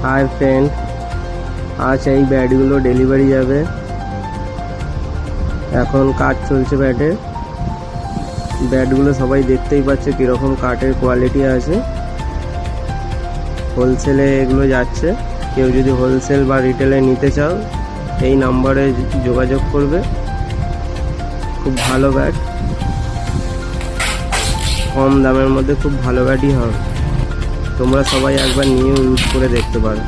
Hi friend, আজ এই ব্যাটগুলো delivery যাবে। এখন কাজ চলছে ব্যাটের। ব্যাটগুলো সবাই দেখতেই পাচ্ছে কীরকম কাঠের কোয়ালিটি আছে। হোলসেলে এগুলো যাচ্ছে। কেউ যদি হোলসেল বা রিটেলে নিতে চাও এই নাম্বারে যোগাযোগ করবে। খুব ভালো ব্যাট, কম দামের মধ্যে খুব ভালো ব্যাটই হবে। তোমরা সবাই একবার নিয়ে ইউজ করে দেখতে পারো।